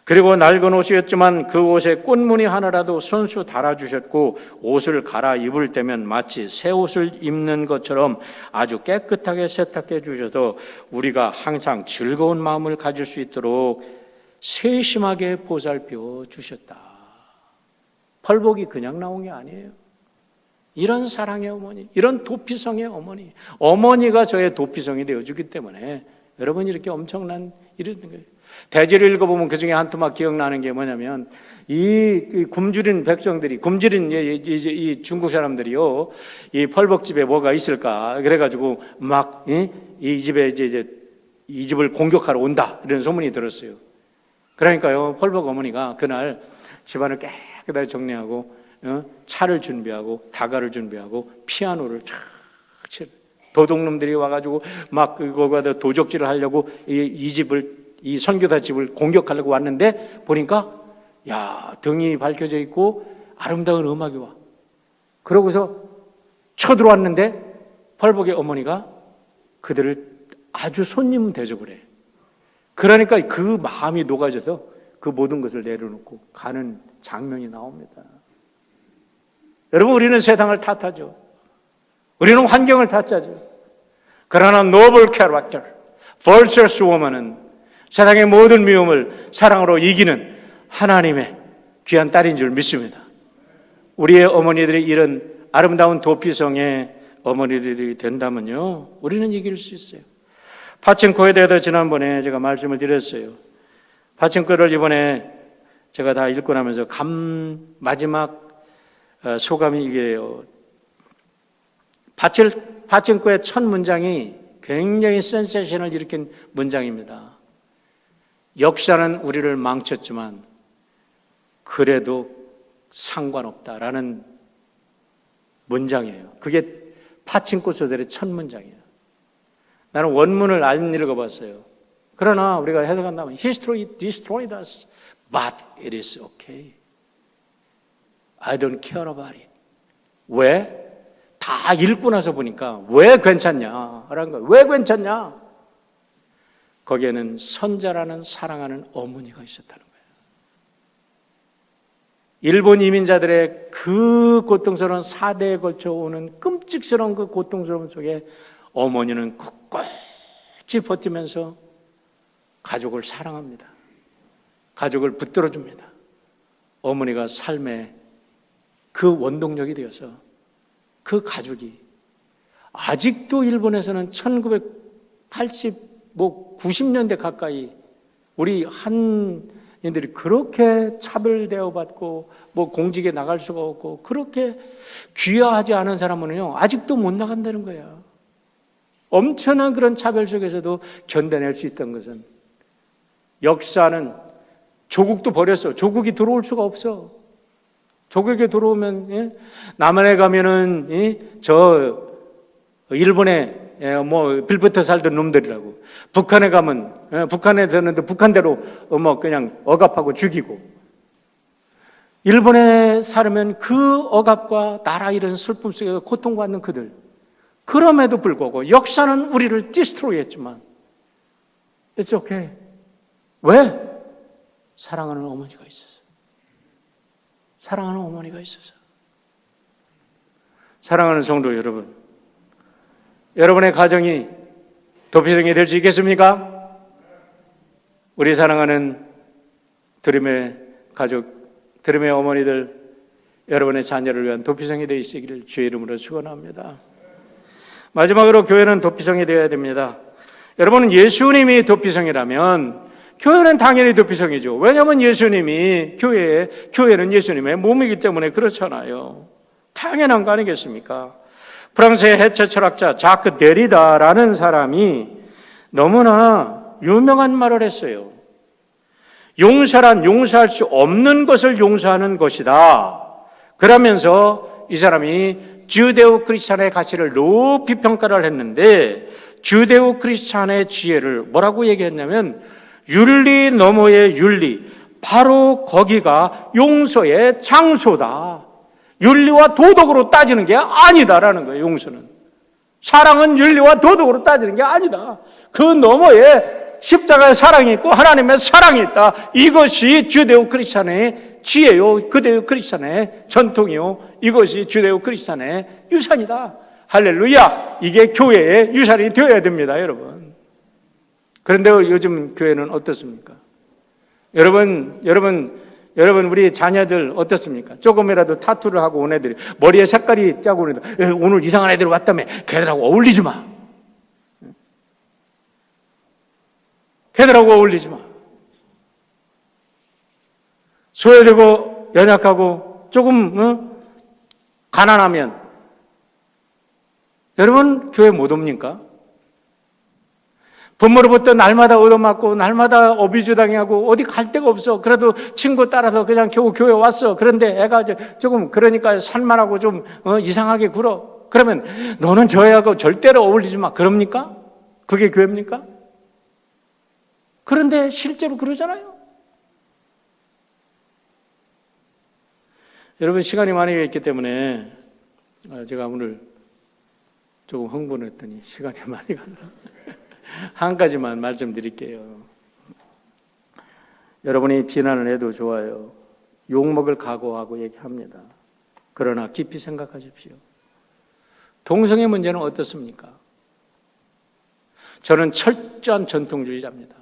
B: 그리고 낡은 옷이었지만 그 옷에 꽃무늬 하나라도 손수 달아주셨고, 옷을 갈아입을 때면 마치 새 옷을 입는 것처럼 아주 깨끗하게 세탁해 주셔서 우리가 항상 즐거운 마음을 가질 수 있도록 세심하게 보살펴 주셨다. 펄벅이 그냥 나온 게 아니에요. 이런 사랑의 어머니, 이런 도피성의 어머니, 어머니가 저의 도피성이 되어주기 때문에 여러분 이렇게 엄청난 이런 거예요. 대지를 읽어보면 그 중에 한 토막 기억나는 게 뭐냐면, 이 굶주린 백성들이, 굶주린 이 중국 사람들이요, 이 펄벅집에 뭐가 있을까 그래가지고 막 이 집에 이 집을 공격하러 온다 이런 소문이 들었어요. 그러니까요, 펄벅 어머니가 그날 집안을 깨끗하게 정리하고 차를 준비하고 다가를 준비하고 피아노를 촥 치, 도둑놈들이 와가지고 막 그거가 도적질을 하려고 이 선교사 집을 공격하려고 왔는데 보니까 등이 밝혀져 있고 아름다운 음악이 와. 그러고서 쳐들어왔는데 펄벅의 어머니가 그들을 아주 손님 대접을 해. 그러니까 그 마음이 녹아져서 그 모든 것을 내려놓고 가는 장면이 나옵니다. 여러분, 우리는 세상을 탓하죠. 우리는 환경을 탓하죠. 그러나 노블 캐릭터, virtuous woman은 세상의 모든 미움을 사랑으로 이기는 하나님의 귀한 딸인 줄 믿습니다. 우리의 어머니들이 이런 아름다운 도피성의 어머니들이 된다면요, 우리는 이길 수 있어요. 파친코에 대해서 지난번에 제가 말씀을 드렸어요. 파친코를 이번에 제가 다 읽고 나면서 마지막 소감이 이게요. 파친코의 첫 문장이 굉장히 센세이션을 일으킨 문장입니다. 역사는 우리를 망쳤지만 그래도 상관없다라는 문장이에요. 그게 파친코 소설의 첫 문장이에요. 나는 원문을 안 읽어봤어요. 그러나 우리가 해석한다면 History destroyed us, but it is okay. I don't care about it. 왜? 다 읽고 나서 보니까 왜 괜찮냐라는 거예요. 왜 괜찮냐? 거기에는 선자라는 사랑하는 어머니가 있었다는 거예요. 일본 이민자들의 그 고통스러운 4대에 걸쳐 오는 끔찍스러운 그 고통스러움 속에 어머니는 굳굳이 버티면서 가족을 사랑합니다. 가족을 붙들어줍니다. 어머니가 삶의 그 원동력이 되어서 그 가족이 아직도 일본에서는 90년대 가까이 우리 한인들이 그렇게 차별대우 받고 공직에 나갈 수가 없고 그렇게 귀화하지 않은 사람은요 아직도 못 나간다는 거예요. 엄청난 그런 차별 속에서도 견뎌낼 수 있던 것은 역사는 조국도 버렸어. 조국이 들어올 수가 없어. 조국에 들어오면 남한에 가면은 저 일본에 빌부터 살던 놈들이라고. 북한에 가면 북한에 되는데 북한대로 그냥 억압하고 죽이고. 일본에 살면 그 억압과 나라 이런 슬픔 속에 고통받는 그들. 그럼에도 불구하고 역사는 우리를 디스트로이했지만 It's okay. 왜? 사랑하는 어머니가 있어서. 사랑하는 어머니가 있어서. 사랑하는 성도 여러분, 여러분의 가정이 도피성이 될 수 있겠습니까? 우리 사랑하는 드림의 가족, 드림의 어머니들, 여러분의 자녀를 위한 도피성이 되시기를 주의 이름으로 축원합니다. 마지막으로 교회는 도피성이 되어야 됩니다. 여러분은 예수님이 도피성이라면 교회는 당연히 도피성이죠. 왜냐하면 예수님이 교회는 예수님의 몸이기 때문에 그렇잖아요. 당연한 거 아니겠습니까? 프랑스의 해체 철학자 자크 데리다라는 사람이 너무나 유명한 말을 했어요. 용서란 용서할 수 없는 것을 용서하는 것이다. 그러면서 이 사람이 주데오 크리스찬의 가치를 높이 평가를 했는데 주데오 크리스찬의 지혜를 뭐라고 얘기했냐면 윤리 너머의 윤리, 바로 거기가 용서의 장소다. 윤리와 도덕으로 따지는 게 아니다라는 거예요. 용서는. 사랑은 윤리와 도덕으로 따지는 게 아니다. 그 너머에 십자가의 사랑이 있고 하나님의 사랑이 있다. 이것이 주데오 크리스찬의 지혜요, 그대오 크리스찬의 전통이요, 이것이 주데오 크리스찬의 유산이다. 할렐루야! 이게 교회의 유산이 되어야 됩니다, 여러분. 그런데 요즘 교회는 어떻습니까? 여러분, 우리 자녀들 어떻습니까? 조금이라도 타투를 하고 온 애들이 머리에 색깔이 짜고 오는 애들, 오늘 이상한 애들 왔다며, 걔들하고 어울리지 마. 걔들하고 어울리지 마. 소외되고 연약하고 조금 가난하면 여러분 교회 못 옵니까? 부모로부터 날마다 얻어맞고 날마다 어비주 당하고 어디 갈 데가 없어. 그래도 친구 따라서 그냥 겨우 교회 왔어. 그런데 애가 조금 그러니까 살만하고 좀 이상하게 굴어. 그러면 너는 저 애하고 절대로 어울리지 마. 그럽니까? 그게 교회입니까? 그런데 실제로 그러잖아요. 여러분 시간이 많이 있기 때문에 제가 오늘 조금 흥분했더니 시간이 많이 가더라고요. 한 가지만 말씀드릴게요. 여러분이 비난을 해도 좋아요. 욕먹을 각오하고 얘기합니다. 그러나 깊이 생각하십시오. 동성애 문제는 어떻습니까? 저는 철저한 전통주의자입니다.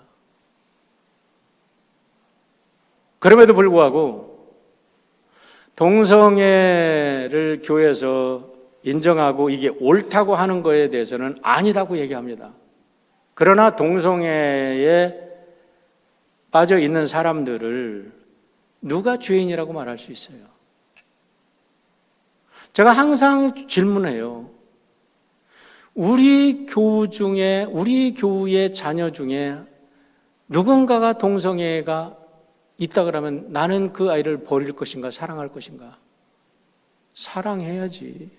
B: 그럼에도 불구하고 동성애를 교회에서 인정하고 이게 옳다고 하는 거에 대해서는 아니다고 얘기합니다. 그러나 동성애에 빠져 있는 사람들을 누가 죄인이라고 말할 수 있어요? 제가 항상 질문해요. 우리 교우의 자녀 중에 누군가가 동성애가 있다 그러면 나는 그 아이를 버릴 것인가, 사랑할 것인가? 사랑해야지.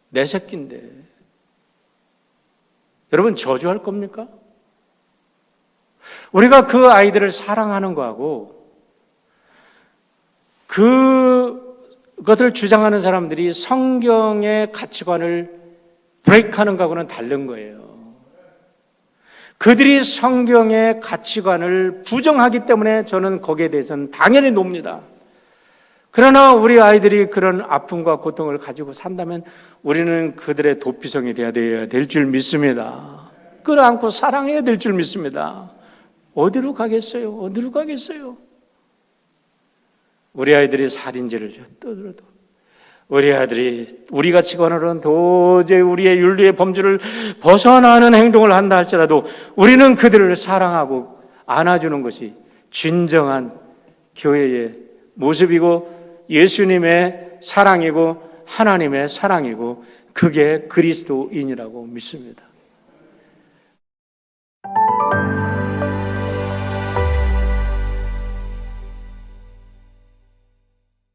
B: 내 새끼인데. 여러분, 저주할 겁니까? 우리가 그 아이들을 사랑하는 거하고 그것을 주장하는 사람들이 성경의 가치관을 브레이크하는 거하고는 다른 거예요. 그들이 성경의 가치관을 부정하기 때문에 저는 거기에 대해서는 당연히 놉니다. 그러나 우리 아이들이 그런 아픔과 고통을 가지고 산다면 우리는 그들의 도피성이 되어야 될 줄 믿습니다. 끌어안고 사랑해야 될 줄 믿습니다. 어디로 가겠어요? 어디로 가겠어요? 우리 아이들이 살인죄를 떠들어도 우리 아들이 우리 가치관으로는 도저히 우리의 윤리의 범주를 벗어나는 행동을 한다 할지라도 우리는 그들을 사랑하고 안아주는 것이 진정한 교회의 모습이고 예수님의 사랑이고 하나님의 사랑이고 그게 그리스도인이라고 믿습니다.